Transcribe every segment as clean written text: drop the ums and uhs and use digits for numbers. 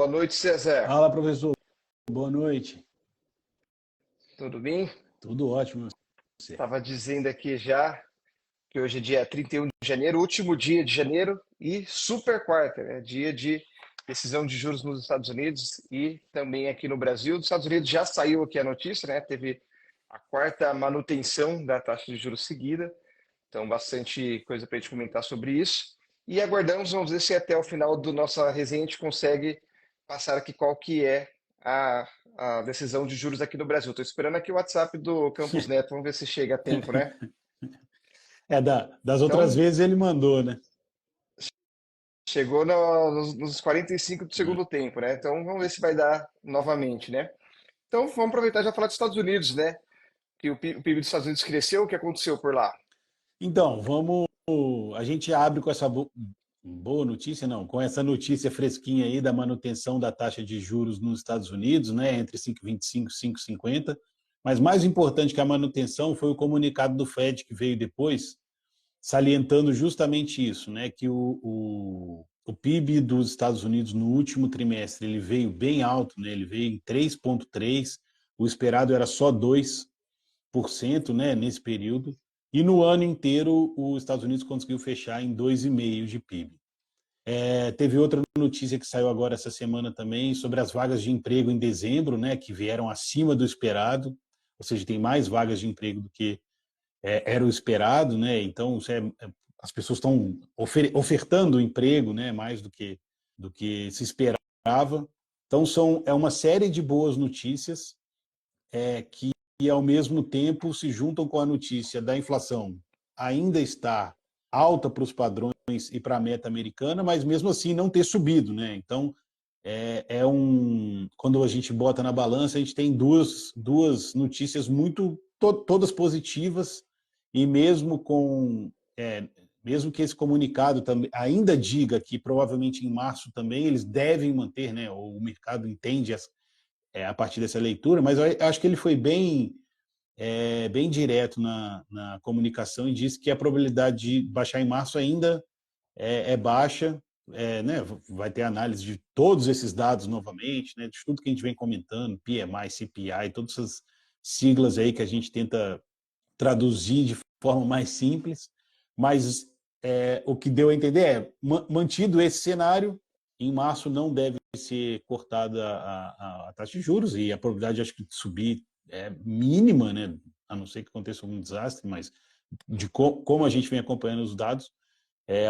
Boa noite, César. Fala, professor. Boa noite. Tudo bem? Tudo ótimo. Você? Estava dizendo aqui já que hoje é dia 31 de janeiro, último dia de janeiro e super quarta, né? Dia de decisão de juros nos Estados Unidos e também aqui no Brasil. Nos Estados Unidos já saiu aqui a notícia, né? Teve a quarta manutenção da taxa de juros seguida, então bastante coisa para a gente comentar sobre isso. E aguardamos, vamos ver se até o final da nossa resenha a gente consegue passar aqui qual que é a, a decisão de juros aqui no Brasil. Estou esperando aqui o WhatsApp do Campos Neto, vamos ver se chega a tempo, né? Das outras Então, vezes ele mandou, né? chegou nos 45 do segundo tempo, né? Então, vamos ver se vai dar novamente, né? Então, vamos aproveitar e já falar dos Estados Unidos, né? Que o PIB dos Estados Unidos cresceu, o que aconteceu por lá? Então, vamos. A gente abre com essa boa notícia, não, com essa notícia fresquinha aí da manutenção da taxa de juros nos Estados Unidos, né? Entre 5,25 e 5,50. Mas mais importante que a manutenção foi o comunicado do Fed que veio depois, salientando justamente isso, né? Que o PIB dos Estados Unidos no último trimestre ele veio bem alto, né? Ele veio em 3,3%, o esperado era só 2%, né, nesse período, e no ano inteiro os Estados Unidos conseguiu fechar em 2,5% de PIB. Teve outra notícia que saiu agora essa semana também sobre as vagas de emprego em dezembro, né, que vieram acima do esperado, ou seja, tem mais vagas de emprego do que era o esperado, né? Então as pessoas estão ofertando emprego, né? Mais do que se esperava. Então é uma série de boas notícias que ao mesmo tempo se juntam com a notícia da inflação ainda está alta para os padrões e para a meta americana, mas mesmo assim não ter subido, né? Então quando a gente bota na balança, a gente tem duas notícias todas positivas, e mesmo que esse comunicado também ainda diga que provavelmente em março também eles devem manter, né, ou o mercado entende a partir dessa leitura, mas eu acho que ele foi bem direto na comunicação e disse que a probabilidade de baixar em março ainda é baixa, né, vai ter análise de todos esses dados novamente, né, de tudo que a gente vem comentando, PMI, CPI, todas essas siglas aí que a gente tenta traduzir de forma mais simples, mas o que deu a entender mantido esse cenário, em março não deve ser cortada a taxa de juros, e a probabilidade, acho que, de subir é mínima, né? A não ser que aconteça algum desastre, mas como a gente vem acompanhando os dados,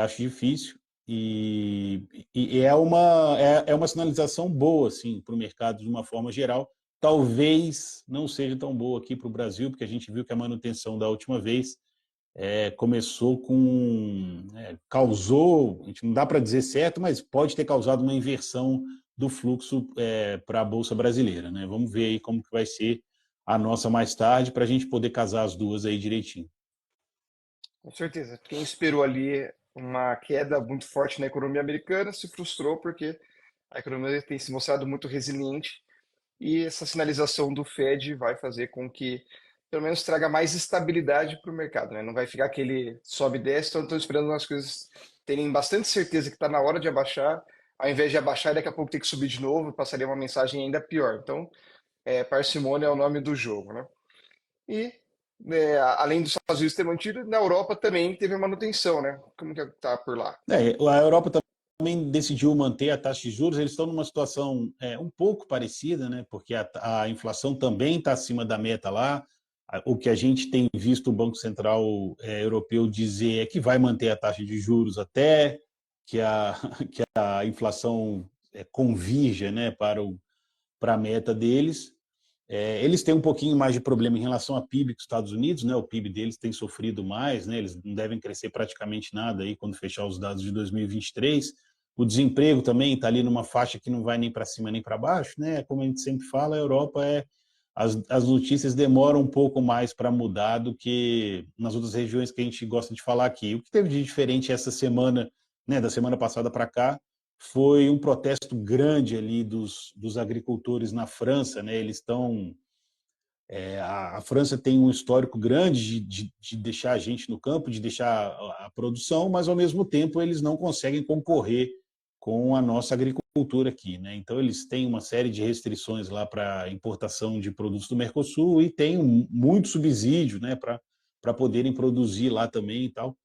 acho difícil, e é uma sinalização boa assim, para o mercado de uma forma geral. Talvez não seja tão boa aqui para o Brasil, porque a gente viu que a manutenção da última vez começou causou, a gente não dá para dizer certo, mas pode ter causado uma inversão do fluxo para a Bolsa Brasileira, né? Vamos ver aí como que vai ser a nossa mais tarde, para a gente poder casar as duas aí direitinho. Com certeza. Quem esperou ali uma queda muito forte na economia americana se frustrou porque a economia tem se mostrado muito resiliente e essa sinalização do Fed vai fazer com que pelo menos traga mais estabilidade para o mercado, né? Não vai ficar aquele sobe e desce, então estou esperando as coisas terem bastante certeza que está na hora de abaixar, ao invés de abaixar e daqui a pouco ter que subir de novo, passaria uma mensagem ainda pior. Então, parcimônia é o nome do jogo, né? E, além dos Estados Unidos ter mantido, na Europa também teve manutenção, né? Como que está por lá? A Europa também decidiu manter a taxa de juros. Eles estão numa situação um pouco parecida, né? Porque a inflação também está acima da meta lá. O que a gente tem visto o Banco Central Europeu dizer é que vai manter a taxa de juros até que a inflação convirja, né, para a meta deles. Eles têm um pouquinho mais de problema em relação a PIB que os Estados Unidos, né? O PIB deles tem sofrido mais, né? Eles não devem crescer praticamente nada aí quando fechar os dados de 2023. O desemprego também está ali numa faixa que não vai nem para cima nem para baixo, né? Como a gente sempre fala, a Europa as notícias demoram um pouco mais para mudar do que nas outras regiões que a gente gosta de falar aqui. O que teve de diferente essa semana, né, da semana passada para cá, foi um protesto grande ali dos agricultores na França, né? Eles estão a França tem um histórico grande de deixar a gente no campo, de deixar a produção, mas ao mesmo tempo eles não conseguem concorrer com a nossa agricultura aqui, né? Então eles têm uma série de restrições lá para importação de produtos do Mercosul e tem muito subsídio, né, para poderem produzir lá também e tal.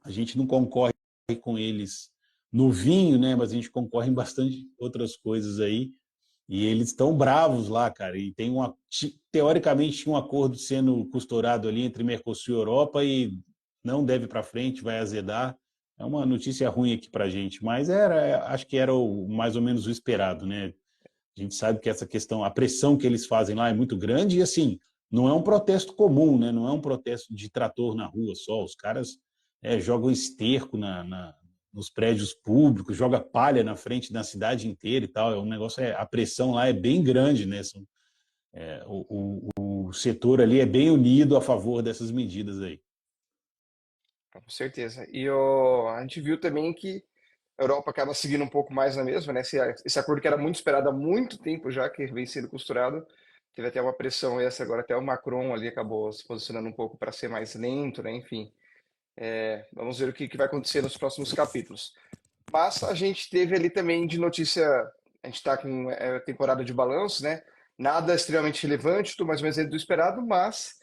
A gente não concorre com eles no vinho, né, mas a gente concorre em bastante outras coisas aí. E eles estão bravos lá, cara. E tem teoricamente tinha um acordo sendo costurado ali entre Mercosul e Europa e não deve para frente, vai azedar. É uma notícia ruim aqui para a gente, mas acho que era mais ou menos o esperado, né? A gente sabe que essa questão, a pressão que eles fazem lá é muito grande e assim, não é um protesto comum, né? Não é um protesto de trator na rua só. Os caras jogam esterco nos prédios públicos, joga palha na frente da cidade inteira e tal. É um negócio, a pressão lá é bem grande, né? O setor ali é bem unido a favor dessas medidas aí. Com certeza. E a gente viu também que a Europa acaba seguindo um pouco mais na mesma, né? Esse acordo que era muito esperado há muito tempo já, que vem sendo costurado, teve até uma pressão essa, agora até o Macron ali acabou se posicionando um pouco para ser mais lento, né? Enfim, vamos ver o que vai acontecer nos próximos capítulos. Mas a gente teve ali também de notícia, a gente está com temporada de balanço, né? Nada extremamente relevante, tudo mais ou menos dentro do esperado, mas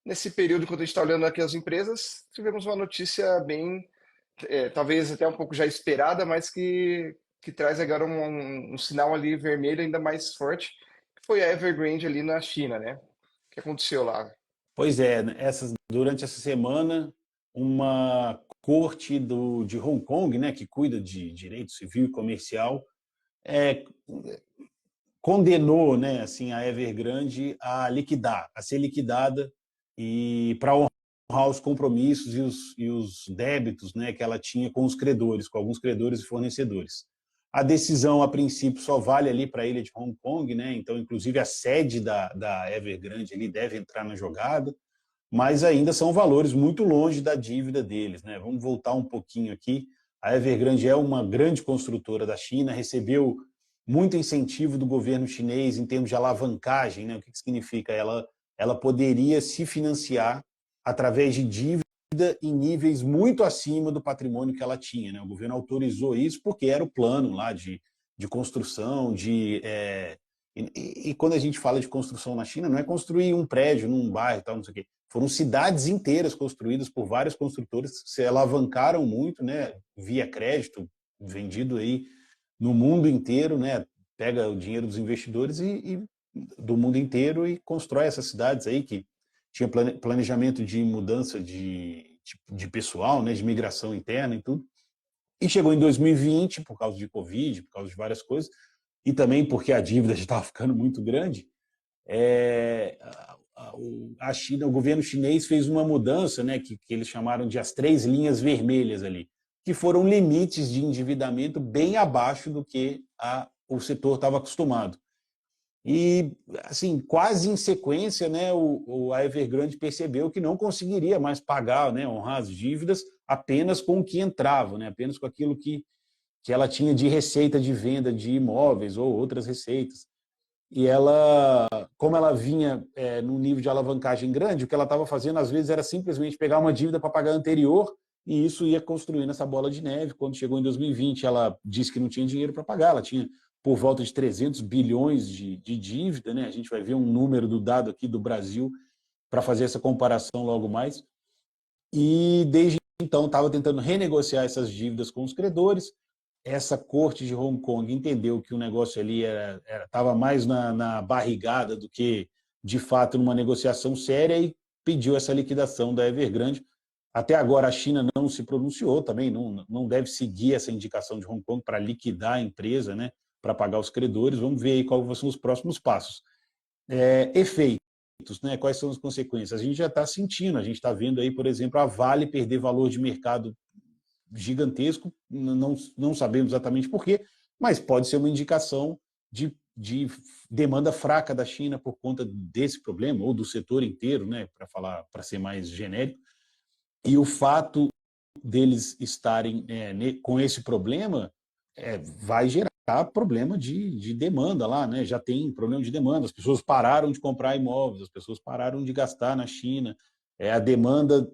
nesse período, quando a gente está olhando aqui as empresas, tivemos uma notícia bem, talvez até um pouco já esperada, mas que traz agora um sinal ali vermelho ainda mais forte, que foi a Evergrande ali na China, né? O que aconteceu lá? Pois é, durante essa semana, uma corte de Hong Kong, né, que cuida de direito civil e comercial, é, condenou, né, assim, a Evergrande a ser liquidada e para honrar os compromissos e os débitos, né, que ela tinha com os credores, com alguns credores e fornecedores. A decisão, a princípio, só vale ali para a ilha de Hong Kong, né? Então, inclusive, a sede da Evergrande ali deve entrar na jogada, mas ainda são valores muito longe da dívida deles, né? Vamos voltar um pouquinho aqui. A Evergrande é uma grande construtora da China, recebeu muito incentivo do governo chinês em termos de alavancagem, né? O que significa? Ela poderia se financiar através de dívida em níveis muito acima do patrimônio que ela tinha, né? O governo autorizou isso porque era o plano lá de construção, e quando a gente fala de construção na China, não é construir um prédio num bairro, tal, não sei o quê. Foram cidades inteiras construídas por vários construtores que se alavancaram muito, né, via crédito, vendido aí no mundo inteiro, né, pega o dinheiro dos investidores e do mundo inteiro e constrói essas cidades aí que tinha planejamento de mudança de pessoal, né, de migração interna e tudo. E chegou em 2020, por causa de Covid, por causa de várias coisas, e também porque a dívida já estava ficando muito grande, a China, o governo chinês fez uma mudança, né, que eles chamaram de as 3 linhas vermelhas ali, que foram limites de endividamento bem abaixo do que o setor estava acostumado. E, assim, quase em sequência, né, a Evergrande percebeu que não conseguiria mais pagar, né, honrar as dívidas apenas com o que entrava, né, apenas com aquilo que ela tinha de receita de venda de imóveis ou outras receitas. E ela, como ela vinha num nível de alavancagem grande, o que ela estava fazendo, às vezes, era simplesmente pegar uma dívida para pagar anterior e isso ia construindo essa bola de neve. Quando chegou em 2020, ela disse que não tinha dinheiro para pagar, ela tinha por volta de 300 bilhões de dívida, né? A gente vai ver um número do dado aqui do Brasil para fazer essa comparação logo mais. E desde então estava tentando renegociar essas dívidas com os credores. Essa corte de Hong Kong entendeu que o negócio ali estava mais na barrigada do que, de fato, numa negociação séria e pediu essa liquidação da Evergrande. Até agora a China não se pronunciou também, não deve seguir essa indicação de Hong Kong para liquidar a empresa, né, para pagar os credores. Vamos ver aí quais são os próximos passos. Efeitos, né? Quais são as consequências? A gente já está sentindo, a gente está vendo aí, por exemplo, a Vale perder valor de mercado gigantesco, não sabemos exatamente por quê, mas pode ser uma indicação de demanda fraca da China por conta desse problema, ou do setor inteiro, né, para ser mais genérico. E o fato deles estarem com esse problema vai gerar problema de demanda lá, né? Já tem problema de demanda, as pessoas pararam de comprar imóveis, as pessoas pararam de gastar na China, a demanda,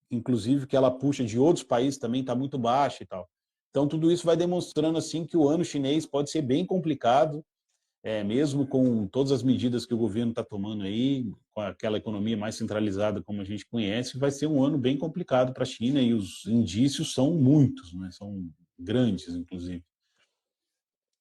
inclusive, que ela puxa de outros países também está muito baixa e tal. Então, tudo isso vai demonstrando assim que o ano chinês pode ser bem complicado, mesmo com todas as medidas que o governo está tomando aí, com aquela economia mais centralizada como a gente conhece, vai ser um ano bem complicado para a China e os indícios são muitos, né? São grandes, inclusive.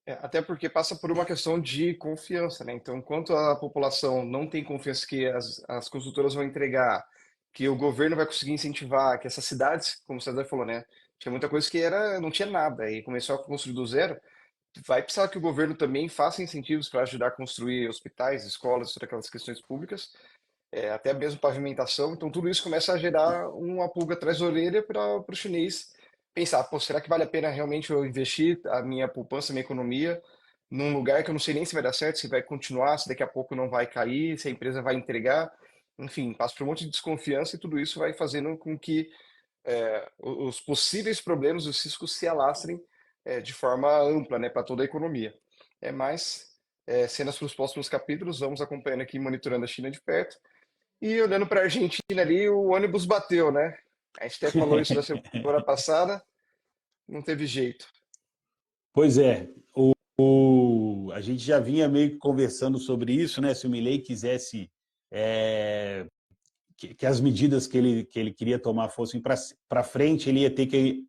Até porque passa por uma questão de confiança, né? Então, enquanto a população não tem confiança que as construtoras vão entregar, que o governo vai conseguir incentivar, que essas cidades, como o César falou, né? Tinha muita coisa que não tinha nada, e começou a construir do zero. Vai precisar que o governo também faça incentivos para ajudar a construir hospitais, escolas, todas aquelas questões públicas, até mesmo pavimentação. Então, tudo isso começa a gerar uma pulga atrás da orelha para o chinês pensar: pô, será que vale a pena realmente eu investir a minha poupança, a minha economia, num lugar que eu não sei nem se vai dar certo, se vai continuar, se daqui a pouco não vai cair, se a empresa vai entregar. Enfim, passa por um monte de desconfiança e tudo isso vai fazendo com que os possíveis problemas, os riscos se alastrem de forma ampla, né, para toda a economia. Mas, cenas para os próximos capítulos, vamos acompanhando aqui, monitorando a China de perto. E olhando para a Argentina ali, o ônibus bateu, né? A gente até falou isso na semana passada, não teve jeito. Pois é, a gente já vinha meio que conversando sobre isso, né? Se o Milei quisesse que as medidas que ele queria tomar fossem para frente, ele ia ter que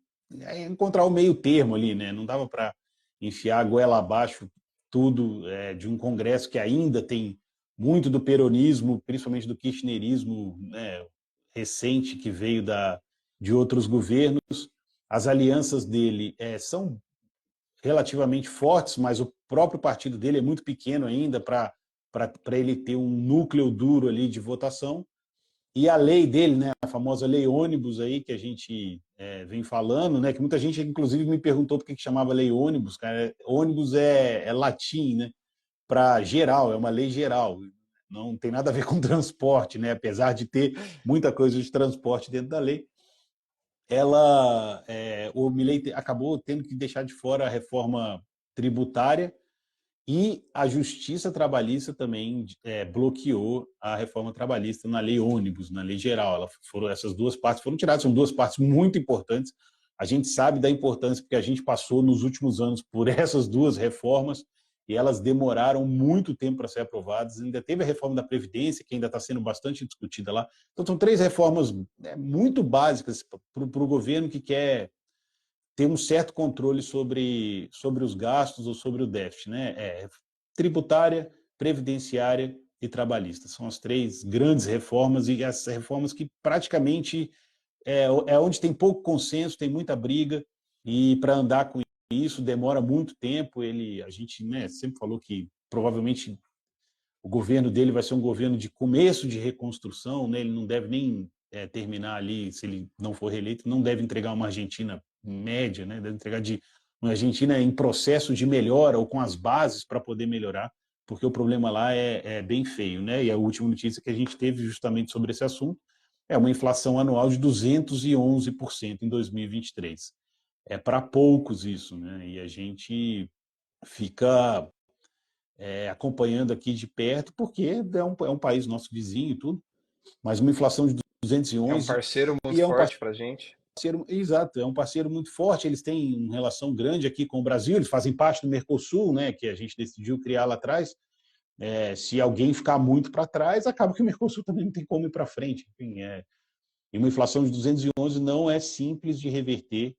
encontrar o meio termo ali, né? Não dava para enfiar a goela abaixo tudo de um Congresso que ainda tem muito do peronismo, principalmente do kirchnerismo, né, recente que veio de outros governos. As alianças dele são relativamente fortes, mas o próprio partido dele é muito pequeno ainda para ele ter um núcleo duro ali de votação. E a lei dele, né, a famosa lei ônibus aí que a gente vem falando, né, que muita gente inclusive me perguntou por que chamava lei ônibus, cara. Ônibus é latim, né, para geral, é uma lei geral. Não tem nada a ver com transporte, né, apesar de ter muita coisa de transporte dentro da lei. O Milei acabou tendo que deixar de fora a reforma tributária e a Justiça Trabalhista também bloqueou a reforma trabalhista na lei ônibus, na lei geral. Essas duas partes foram tiradas, são duas partes muito importantes. A gente sabe da importância porque a gente passou nos últimos anos por essas duas reformas e elas demoraram muito tempo para ser aprovadas. Ainda teve a reforma da Previdência, que ainda está sendo bastante discutida lá. Então, são três reformas muito básicas para o governo que quer ter um certo controle sobre os gastos ou sobre o déficit, né? Tributária, previdenciária e trabalhista. São as três grandes reformas e as reformas que praticamente onde tem pouco consenso, tem muita briga e para andar com isso demora muito tempo. A gente, né, sempre falou que provavelmente o governo dele vai ser um governo de começo de reconstrução, né? Ele não deve nem terminar ali, se ele não for reeleito, não deve entregar uma Argentina média, né? Deve entregar uma Argentina em processo de melhora ou com as bases para poder melhorar, porque o problema lá é bem feio, né? E a última notícia que a gente teve justamente sobre esse assunto é uma inflação anual de 211% em 2023. É para poucos isso, né? E a gente fica acompanhando aqui de perto, porque é um país nosso vizinho e tudo, mas uma inflação de É um 211 parceiro e muito é um forte para a gente. parceiro, exato, é um parceiro muito forte, eles têm uma relação grande aqui com o Brasil, eles fazem parte do Mercosul, né, que a gente decidiu criar lá atrás. Se alguém ficar muito para trás, acaba que o Mercosul também não tem como ir para frente. Enfim, e uma inflação de 211 não é simples de reverter,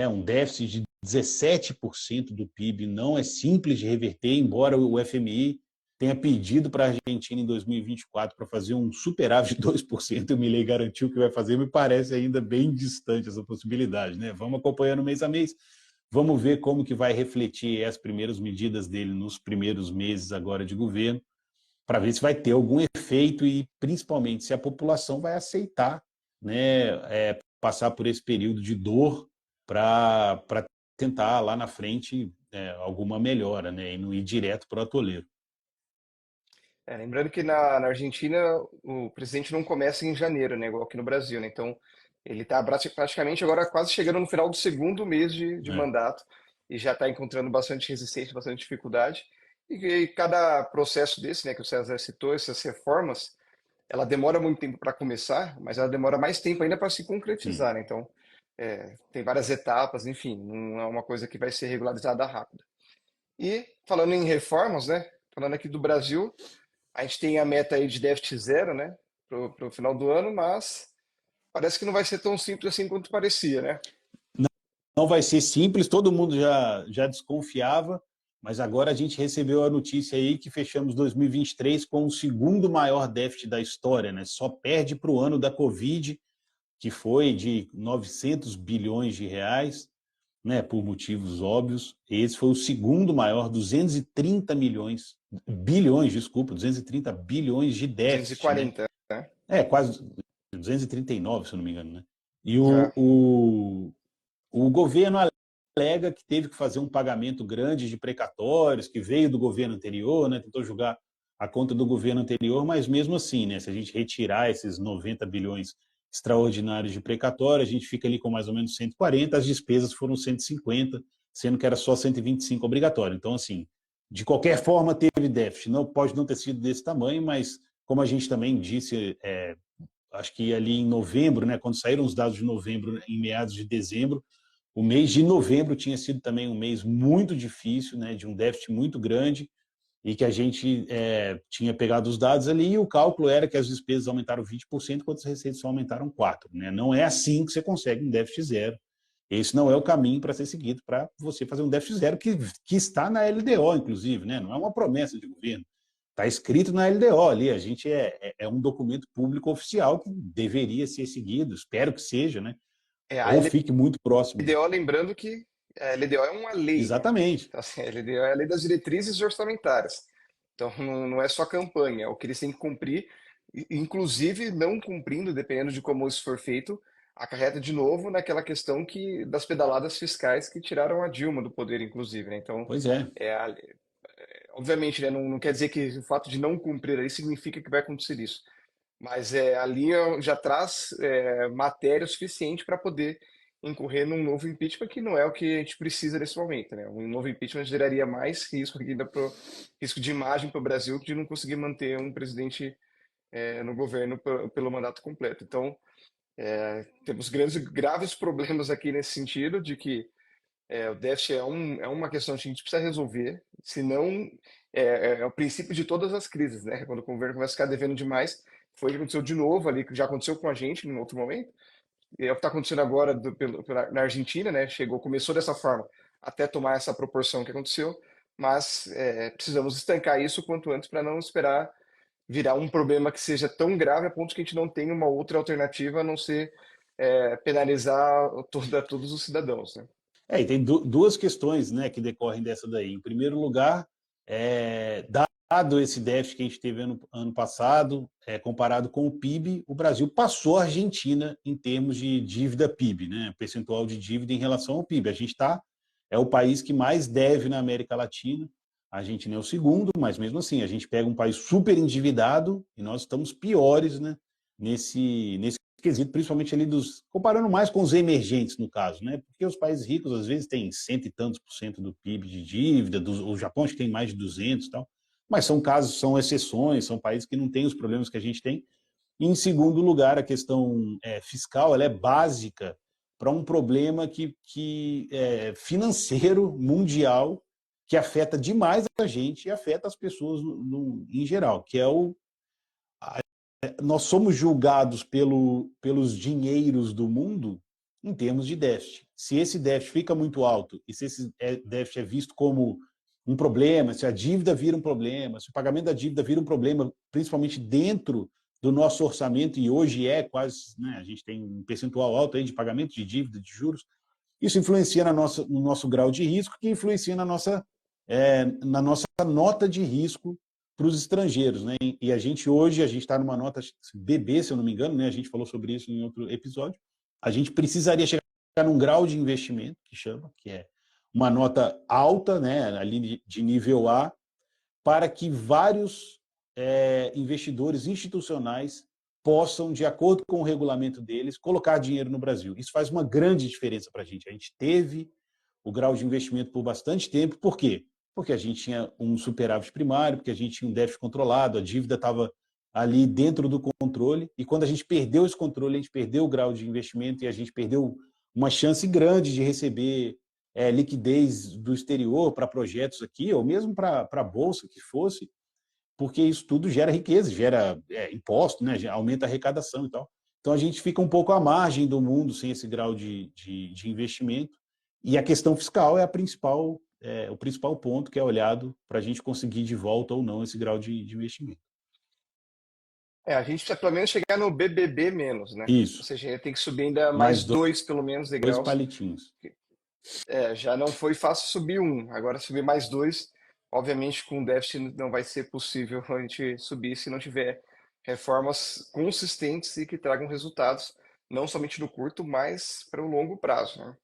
um déficit de 17% do PIB não é simples de reverter, embora o FMI tenha pedido para a Argentina em 2024 para fazer um superávit de 2%, o Milei garantiu que vai fazer, me parece ainda bem distante essa possibilidade, né? Vamos acompanhando mês a mês, vamos ver como que vai refletir as primeiras medidas dele nos primeiros meses agora de governo, para ver se vai ter algum efeito e, principalmente, se a população vai aceitar, né, passar por esse período de dor para tentar lá na frente alguma melhora, né, e não ir direto para o atoleiro. Lembrando que na Argentina o presidente não começa em janeiro, né, igual aqui no Brasil, né? Então ele está praticamente agora quase chegando no final do segundo mês de É. mandato e já está encontrando bastante resistência, bastante dificuldade. E cada processo desse, né, que o César citou, essas reformas, ela demora muito tempo para começar, mas ela demora mais tempo ainda para se Sim. concretizar, né? Então tem várias etapas, enfim, não é uma coisa que vai ser regularizada rápido. E falando em reformas, né? Falando aqui do Brasil, a gente tem a meta aí de déficit zero, né? Para o final do ano, mas parece que não vai ser tão simples assim quanto parecia, né? Não vai ser simples, todo mundo já desconfiava, mas agora a gente recebeu a notícia aí que fechamos 2023 com o segundo maior déficit da história, né? Só perde para o ano da Covid, que foi de 900 bilhões de reais, né, por motivos óbvios. Esse foi o segundo maior, 230 bilhões de déficit, né? 240, né? Quase 239, se eu não me engano, né? E É. o governo alega que teve que fazer um pagamento grande de precatórios, que veio do governo anterior, né? Tentou julgar a conta do governo anterior, mas mesmo assim, né? Se a gente retirar esses 90 bilhões extraordinários de precatório, a gente fica ali com mais ou menos 140, as despesas foram 150, sendo que era só 125 obrigatório. Então, assim, de qualquer forma teve déficit. Não pode não ter sido desse tamanho, mas como a gente também disse, acho que ali em novembro, né, quando saíram os dados de novembro, em meados de dezembro, o mês de novembro tinha sido também um mês muito difícil, né, de um déficit muito grande, e que a gente tinha pegado os dados ali e o cálculo era que as despesas aumentaram 20%, enquanto as receitas só aumentaram 4%. Né? Não é assim que você consegue um déficit zero. Esse não é o caminho para ser seguido para você fazer um déficit zero, que está na LDO, inclusive, né? Não é uma promessa de governo. Está escrito na LDO ali, a gente é um documento público oficial que deveria ser seguido, espero que seja, né? A Ou fique muito próximo disso. LDO, lembrando que a LDO é uma lei, né? Exatamente. Então, assim, a LDO é a lei das diretrizes orçamentárias. Então, não é só campanha, é o que eles têm que cumprir, inclusive não cumprindo, dependendo de como isso for feito, acarreta de novo naquela questão das pedaladas fiscais que tiraram a Dilma do poder, inclusive, né? Então, Pois é. obviamente, né, não quer dizer que o fato de não cumprir aí significa que vai acontecer isso. Mas a linha já traz matéria suficiente para poder incorrer num novo impeachment, que não é o que a gente precisa nesse momento, né? Um novo impeachment geraria mais risco ainda risco de imagem para o Brasil de não conseguir manter um presidente no governo pelo mandato completo. Então, temos graves problemas aqui nesse sentido de que o déficit é uma questão que a gente precisa resolver, senão é o princípio de todas as crises, né? Quando o governo começa a ficar devendo demais, foi o que aconteceu de novo ali, que já aconteceu com a gente em outro momento, e é o que está acontecendo agora na Argentina, né? Começou dessa forma, até tomar essa proporção que aconteceu, mas precisamos estancar isso o quanto antes para não esperar virar um problema que seja tão grave a ponto que a gente não tenha uma outra alternativa a não ser penalizar todos os cidadãos, né? E tem duas questões, né, que decorrem dessa daí. Em primeiro lugar, dado esse déficit que a gente teve ano passado, comparado com o PIB, o Brasil passou a Argentina em termos de dívida PIB, né, percentual de dívida em relação ao PIB. A gente é o país que mais deve na América Latina. A Argentina é o segundo, mas mesmo assim, a gente pega um país super endividado e nós estamos piores, né, nesse quesito, principalmente ali comparando mais com os emergentes, no caso, né? Porque os países ricos, às vezes, têm cento e tantos por cento do PIB de dívida, o Japão acho que tem mais de 200 e tal, mas são casos, são exceções, são países que não têm os problemas que a gente tem. E, em segundo lugar, a questão fiscal, ela é básica para um problema que é financeiro mundial que afeta demais a gente e afeta as pessoas em geral, que é nós somos julgados pelos dinheiros do mundo em termos de déficit. Se esse déficit fica muito alto e se esse déficit é visto como um problema, se a dívida vira um problema, se o pagamento da dívida vira um problema, principalmente dentro do nosso orçamento, e hoje quase, né, a gente tem um percentual alto aí de pagamento de dívida, de juros, isso influencia no nosso grau de risco, que influencia na nossa nota de risco para os estrangeiros, né? E a gente está numa nota BB, se eu não me engano, né? A gente falou sobre isso em outro episódio. A gente precisaria chegar num grau de investimento, que é uma nota alta, né? Ali de nível A, para que vários investidores institucionais possam, de acordo com o regulamento deles, colocar dinheiro no Brasil. Isso faz uma grande diferença para a gente. A gente teve o grau de investimento por bastante tempo. Por quê? Porque a gente tinha um superávit primário, porque a gente tinha um déficit controlado, a dívida estava ali dentro do controle, e quando a gente perdeu esse controle, a gente perdeu o grau de investimento e a gente perdeu uma chance grande de receber liquidez do exterior para projetos aqui, ou mesmo para a Bolsa que fosse, porque isso tudo gera riqueza, gera imposto, né? Aumenta a arrecadação e tal. Então a gente fica um pouco à margem do mundo sem esse grau de investimento. E a questão fiscal é o principal ponto que é olhado para a gente conseguir de volta ou não esse grau de investimento. A gente precisa pelo menos chegar no BBB menos, né? Ou Isso, seja, tem que subir ainda mais mais dois, pelo menos, dois degraus. palitinhos. Já não foi fácil subir um, agora subir mais dois. Obviamente, com déficit não vai ser possível a gente subir se não tiver reformas consistentes e que tragam resultados, não somente no curto, mas para o longo prazo, né?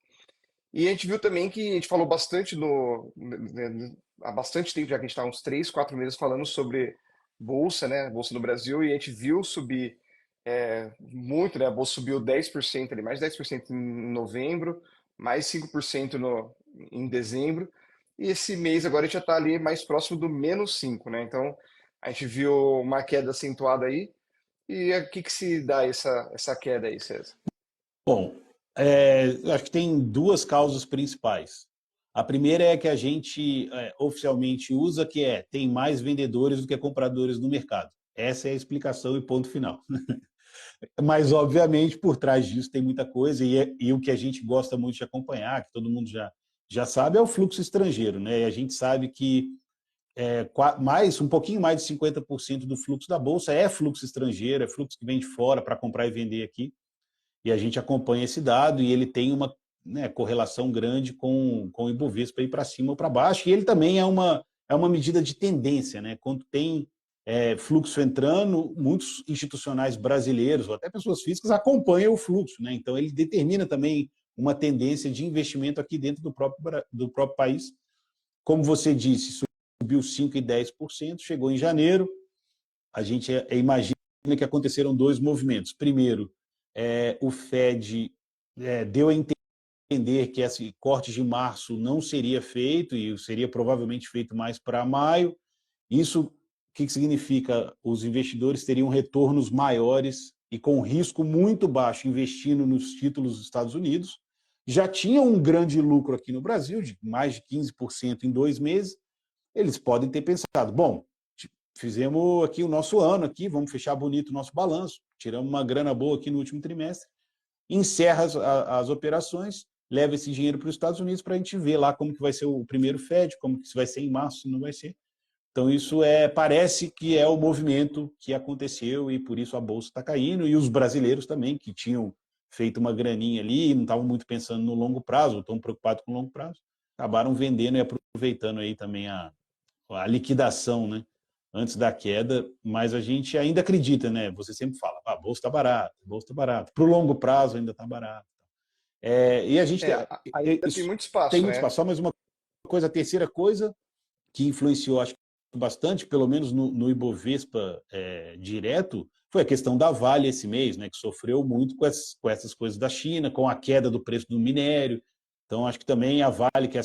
E a gente viu também que a gente falou bastante há bastante tempo, já que a gente está uns 3, 4 meses falando sobre Bolsa, né? Bolsa no Brasil, e a gente viu subir muito, né? A Bolsa subiu 10% ali, mais de 10% em novembro, mais 5% em dezembro, e esse mês agora a gente já está ali mais próximo do -5, né? Então a gente viu uma queda acentuada aí, e o que que se dá essa queda aí, César? Bom, eu acho que tem duas causas principais. A primeira é que a gente oficialmente usa, que tem mais vendedores do que compradores no mercado. Essa é a explicação e ponto final. Mas, obviamente, por trás disso tem muita coisa, e o que a gente gosta muito de acompanhar, que todo mundo já sabe, é o fluxo estrangeiro. Né? E a gente sabe que um pouquinho mais de 50% do fluxo da Bolsa é fluxo estrangeiro, é fluxo que vem de fora para comprar e vender aqui. E a gente acompanha esse dado e ele tem uma correlação grande com o Ibovespa ir para cima ou para baixo. E ele também é uma medida de tendência. Né? Quando tem fluxo entrando, muitos institucionais brasileiros, ou até pessoas físicas, acompanham o fluxo. Né? Então, ele determina também uma tendência de investimento aqui dentro do próprio país. Como você disse, subiu 5% e 10%, chegou em janeiro. A gente imagina que aconteceram dois movimentos. Primeiro, o Fed deu a entender que esse corte de março não seria feito e seria provavelmente feito mais para maio. Isso, o que significa? Os investidores teriam retornos maiores e com risco muito baixo investindo nos títulos dos Estados Unidos. Já tinha um grande lucro aqui no Brasil, de mais de 15% em 2 meses. Eles podem ter pensado, bom, fizemos aqui o nosso ano, aqui, vamos fechar bonito o nosso balanço, tiramos uma grana boa aqui no último trimestre, encerra as operações, leva esse dinheiro para os Estados Unidos para a gente ver lá como que vai ser o primeiro Fed, como que vai ser em março, se não vai ser. Então, isso parece que é o movimento que aconteceu e por isso a Bolsa está caindo, e os brasileiros também, que tinham feito uma graninha ali, não estavam muito pensando no longo prazo, estão preocupados com o longo prazo, acabaram vendendo e aproveitando aí também a liquidação, né? Antes da queda, mas a gente ainda acredita, né? Você sempre fala, a bolsa está barata, a bolsa está barata. Para o longo prazo ainda está barato. E a gente Ainda tem isso muito tem espaço, muito né? espaço. Só mais uma coisa, a terceira coisa que influenciou, acho que bastante, pelo menos no Ibovespa direto, foi a questão da Vale esse mês, né? Que sofreu muito com essas coisas da China, com a queda do preço do minério. Então, acho que também a Vale, que é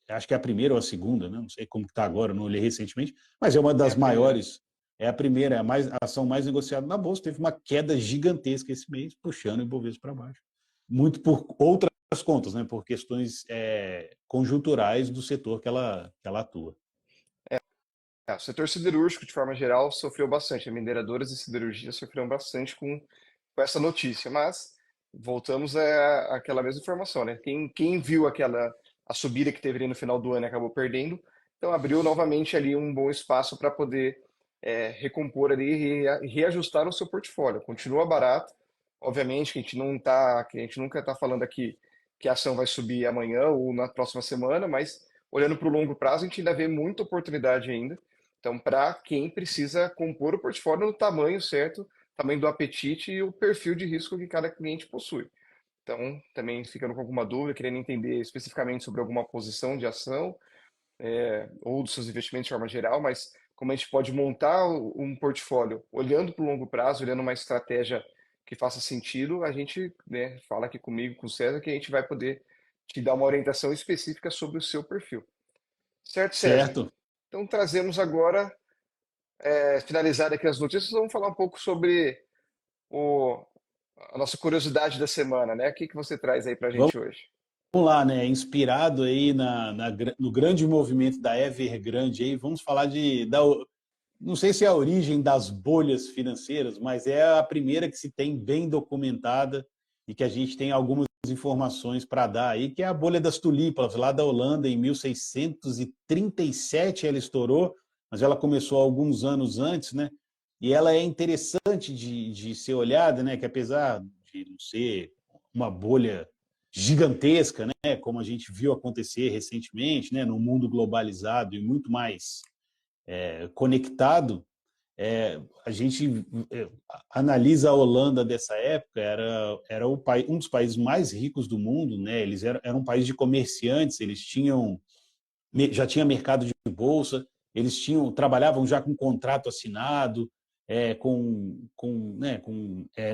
acho que é a primeira ou a segunda, né? Não sei como está agora, não olhei recentemente, mas é uma É das a primeira. maiores, é a primeira, é a ação mais negociada na Bolsa, teve uma queda gigantesca esse mês, puxando o Ibovespa para baixo. Muito por outras contas, né? Por questões conjunturais do setor que ela atua. O setor siderúrgico, de forma geral, sofreu bastante. As mineradoras e siderurgia sofreram bastante com essa notícia, mas voltamos àquela mesma informação, né? Quem viu a subida que teve ali no final do ano e acabou perdendo, então abriu novamente ali um bom espaço para poder recompor ali e reajustar o seu portfólio. Continua barato, obviamente que a gente nunca está falando aqui que a ação vai subir amanhã ou na próxima semana, mas olhando para o longo prazo, a gente ainda vê muita oportunidade ainda. Então, para quem precisa compor o portfólio no tamanho certo, tamanho do apetite e o perfil de risco que cada cliente possui. Então, também ficando com alguma dúvida, querendo entender especificamente sobre alguma posição de ação, ou dos seus investimentos de forma geral, mas como a gente pode montar um portfólio olhando para o longo prazo, olhando uma estratégia que faça sentido, a gente, né, fala aqui comigo, com o César, que a gente vai poder te dar uma orientação específica sobre o seu perfil. Certo, César? Certo? Então, trazemos agora finalizar aqui as notícias, vamos falar um pouco sobre o, a nossa curiosidade da semana, né? O que que você traz aí para a Vamos gente hoje? lá, né? Inspirado aí no grande movimento da Evergrande aí, vamos falar não sei se é a origem das bolhas financeiras, mas é a primeira que se tem bem documentada e que a gente tem algumas informações para dar aí, que é a bolha das tulipas, lá da Holanda, em 1637 ela estourou, mas ela começou alguns anos antes, né? E ela é interessante de ser olhada, né? Que apesar de não ser uma bolha gigantesca, né? Como a gente viu acontecer recentemente, né? No mundo globalizado e muito mais conectado, a gente analisa a Holanda dessa época, era um dos países mais ricos do mundo, né? Eles eram um país de comerciantes, eles já tinha mercado de bolsa, eles trabalhavam já com contrato assinado, com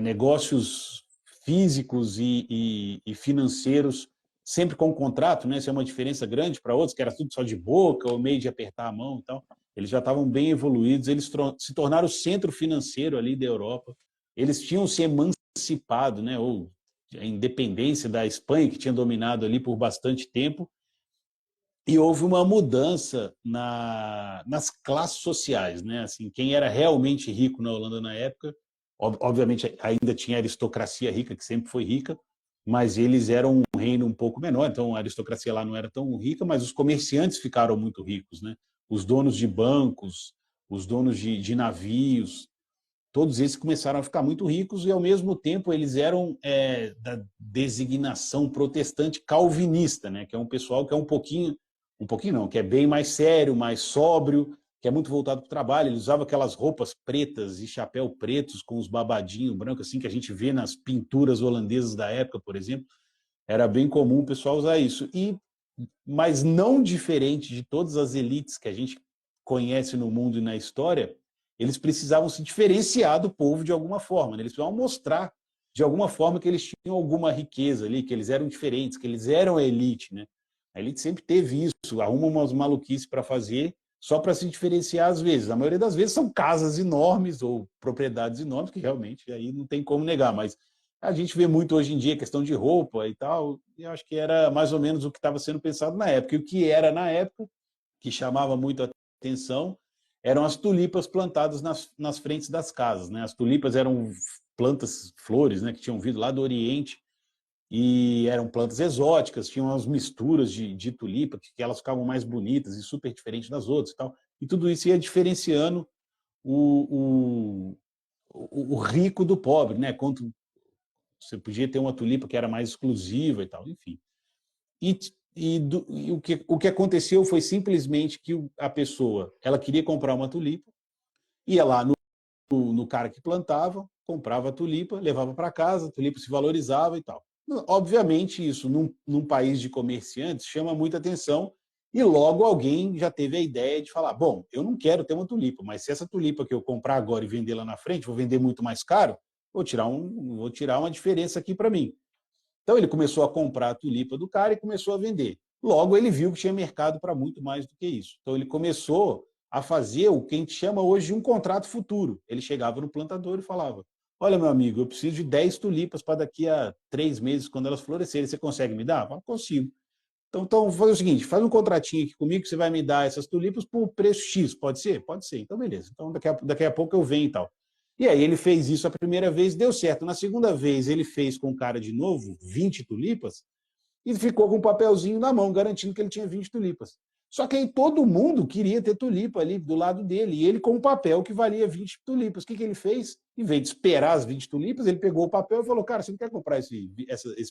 negócios físicos e financeiros, sempre com contrato, né? Isso é uma diferença grande para outros, que era tudo só de boca ou meio de apertar a mão e tal. Eles já estavam bem evoluídos, eles se tornaram o centro financeiro ali da Europa. Eles tinham se emancipado, né? Ou a independência da Espanha, que tinha dominado ali por bastante tempo, e houve uma mudança nas classes sociais, né? Assim, quem era realmente rico na Holanda na época, obviamente ainda tinha aristocracia rica, que sempre foi rica, mas eles eram um reino um pouco menor, então a aristocracia lá não era tão rica, mas os comerciantes ficaram muito ricos, né? Os donos de bancos, os donos de navios, todos esses começaram a ficar muito ricos e, ao mesmo tempo, eles eram da designação protestante calvinista, né? Que é um pessoal que é um pouquinho não, que é bem mais sério, mais sóbrio, que é muito voltado para o trabalho. Ele usava aquelas roupas pretas e chapéu pretos com os babadinhos brancos, assim, que a gente vê nas pinturas holandesas da época, por exemplo. Era bem comum o pessoal usar isso. Mas não diferente de todas as elites que a gente conhece no mundo e na história, eles precisavam se diferenciar do povo de alguma forma, né? Eles precisavam mostrar de alguma forma que eles tinham alguma riqueza ali, que eles eram diferentes, que eles eram a elite, né? A elite sempre teve isso, arruma umas maluquices para fazer só para se diferenciar às vezes. A maioria das vezes são casas enormes ou propriedades enormes, que realmente aí não tem como negar, mas a gente vê muito hoje em dia questão de roupa e tal, e acho que era mais ou menos o que estava sendo pensado na época. E o que era na época, que chamava muito a atenção, eram as tulipas plantadas nas frentes das casas, né? As tulipas eram plantas, flores, né, que tinham vindo lá do Oriente e eram plantas exóticas, tinham umas misturas de tulipa, que elas ficavam mais bonitas e super diferentes das outras e tal. E tudo isso ia diferenciando o, o rico do pobre, né? Quanto você podia ter uma tulipa que era mais exclusiva e tal, enfim. E o que aconteceu foi simplesmente que a pessoa, ela queria comprar uma tulipa, ia lá no cara que plantava, comprava a tulipa, levava para casa, a tulipa se valorizava e tal. Obviamente, isso num país de comerciantes chama muita atenção e logo alguém já teve a ideia de falar: bom, eu não quero ter uma tulipa, mas se essa tulipa que eu comprar agora e vender lá na frente, vou vender muito mais caro, vou tirar uma diferença aqui para mim. Então ele começou a comprar a tulipa do cara e começou a vender. Logo ele viu que tinha mercado para muito mais do que isso. Então ele começou a fazer o que a gente chama hoje de um contrato futuro. Ele chegava no plantador e falava: olha, meu amigo, eu preciso de 10 tulipas para daqui a 3 meses, quando elas florescerem. Você consegue me dar? Eu falo, consigo. Então, faz o seguinte, faz um contratinho aqui comigo que você vai me dar essas tulipas por preço X, pode ser? Pode ser. Então, beleza. Então, daqui a pouco eu venho e tal. E aí ele fez isso a primeira vez, deu certo. Na segunda vez, ele fez com o cara de novo 20 tulipas e ficou com um papelzinho na mão, garantindo que ele tinha 20 tulipas. Só que aí todo mundo queria ter tulipa ali do lado dele, e ele com um papel que valia 20 tulipas. O que ele fez? Em vez de esperar as 20 tulipas, ele pegou o papel e falou: cara, você não quer comprar esse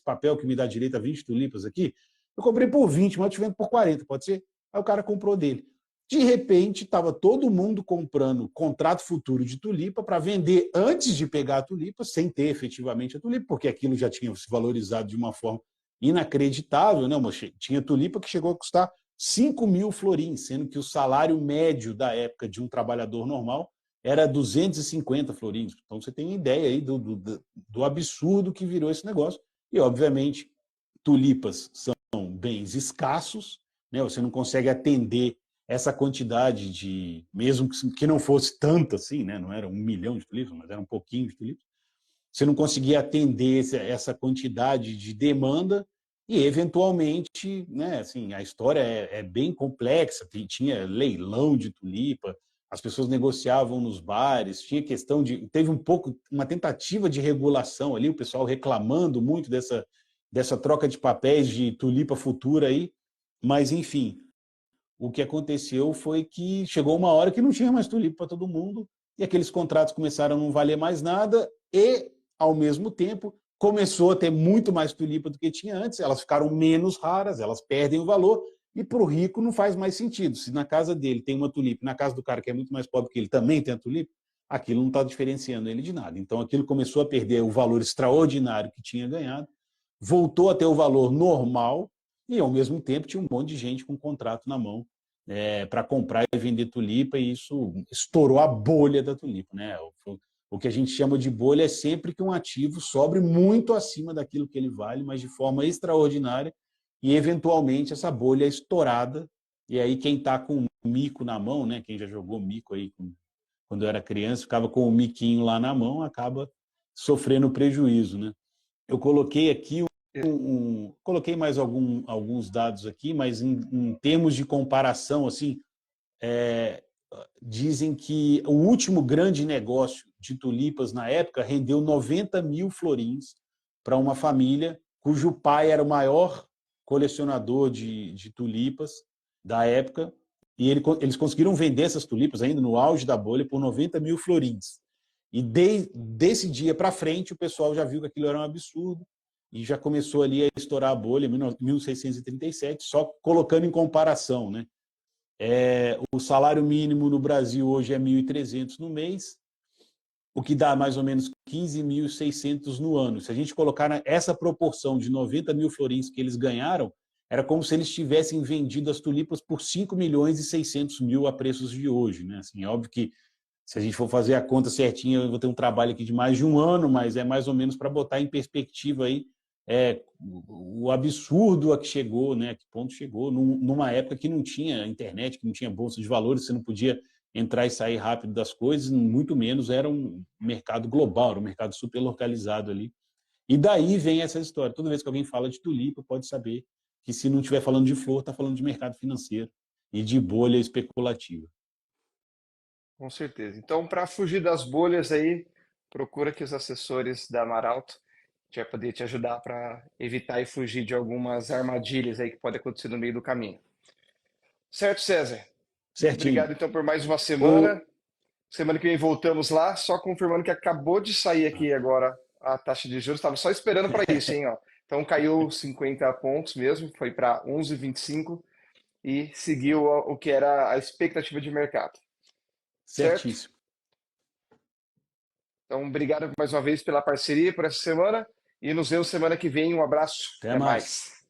papel que me dá direito a 20 tulipas aqui? Eu comprei por 20, mas eu te vendo por 40, pode ser? Aí o cara comprou dele. De repente, estava todo mundo comprando contrato futuro de tulipa para vender antes de pegar a tulipa, sem ter efetivamente a tulipa, porque aquilo já tinha se valorizado de uma forma inacreditável, né? Tinha tulipa que chegou a custar 5.000 florins, sendo que o salário médio da época de um trabalhador normal era 250 florins. Então você tem uma ideia aí do absurdo que virou esse negócio. E, obviamente, tulipas são bens escassos, né? Você não consegue atender essa quantidade mesmo que não fosse tanto assim, né? Não era 1 milhão de tulipas, mas era um pouquinho de tulipas. você não conseguia atender essa quantidade de demanda e, eventualmente, né, assim, a história é bem complexa, tinha leilão de tulipa, as pessoas negociavam nos bares, tinha questão de... Teve uma tentativa de regulação ali, o pessoal reclamando muito dessa troca de papéis de tulipa futura aí, mas, enfim, o que aconteceu foi que chegou uma hora que não tinha mais tulipa para todo mundo e aqueles contratos começaram a não valer mais nada e, ao mesmo tempo, começou a ter muito mais tulipa do que tinha antes, elas ficaram menos raras, elas perdem o valor e para o rico não faz mais sentido. Se na casa dele tem uma tulipa, na casa do cara que é muito mais pobre que ele também tem a tulipa, aquilo não está diferenciando ele de nada. Então aquilo começou a perder o valor extraordinário que tinha ganhado, voltou a ter o valor normal e, ao mesmo tempo, tinha um monte de gente com contrato na mão para comprar e vender tulipa, e isso estourou a bolha da tulipa. Né? O que a gente chama de bolha é sempre que um ativo sobre muito acima daquilo que ele vale, mas de forma extraordinária, e eventualmente essa bolha é estourada, e aí quem está com mico na mão, né? Quem já jogou mico aí quando era criança, ficava com o miquinho lá na mão, acaba sofrendo prejuízo. Né? Eu coloquei aqui coloquei mais alguns dados aqui, mas em termos de comparação, assim, dizem que o último grande negócio de tulipas na época rendeu 90 mil florins para uma família cujo pai era o maior colecionador de tulipas da época, e eles conseguiram vender essas tulipas ainda no auge da bolha por 90 mil florins. E desse dia para frente o pessoal já viu que aquilo era um absurdo e já começou ali a estourar a bolha em 1637, só colocando em comparação, né? O salário mínimo no Brasil hoje é 1.300 no mês, o que dá mais ou menos 15.600 no ano. Se a gente colocar essa proporção de 90 mil florins que eles ganharam, era como se eles tivessem vendido as tulipas por 5 milhões e 600 mil a preços de hoje. Né? Assim, é óbvio que se a gente for fazer a conta certinha, eu vou ter um trabalho aqui de mais de um ano, mas é mais ou menos para botar em perspectiva aí o absurdo a que chegou, né? A que ponto chegou, numa época que não tinha internet, que não tinha bolsa de valores, você não podia entrar e sair rápido das coisas, muito menos era um mercado global, era um mercado super localizado ali. E daí vem essa história. Toda vez que alguém fala de tulipa, pode saber que se não estiver falando de flor, está falando de mercado financeiro e de bolha especulativa. Com certeza. Então, para fugir das bolhas aí, procura que os assessores da Amaralto vai poder te ajudar para evitar e fugir de algumas armadilhas aí que podem acontecer no meio do caminho. Certo, César? Muito Certinho. obrigado então por mais uma semana. Semana que vem voltamos lá, só confirmando que acabou de sair aqui agora a taxa de juros. Estava só esperando para isso, hein? Ó. Então caiu 50 pontos mesmo, foi para 11,25 e seguiu o que era a expectativa de mercado. Certo? Certíssimo. Então, obrigado mais uma vez pela parceria por essa semana e nos vemos semana que vem. Um abraço. Até Até mais. mais.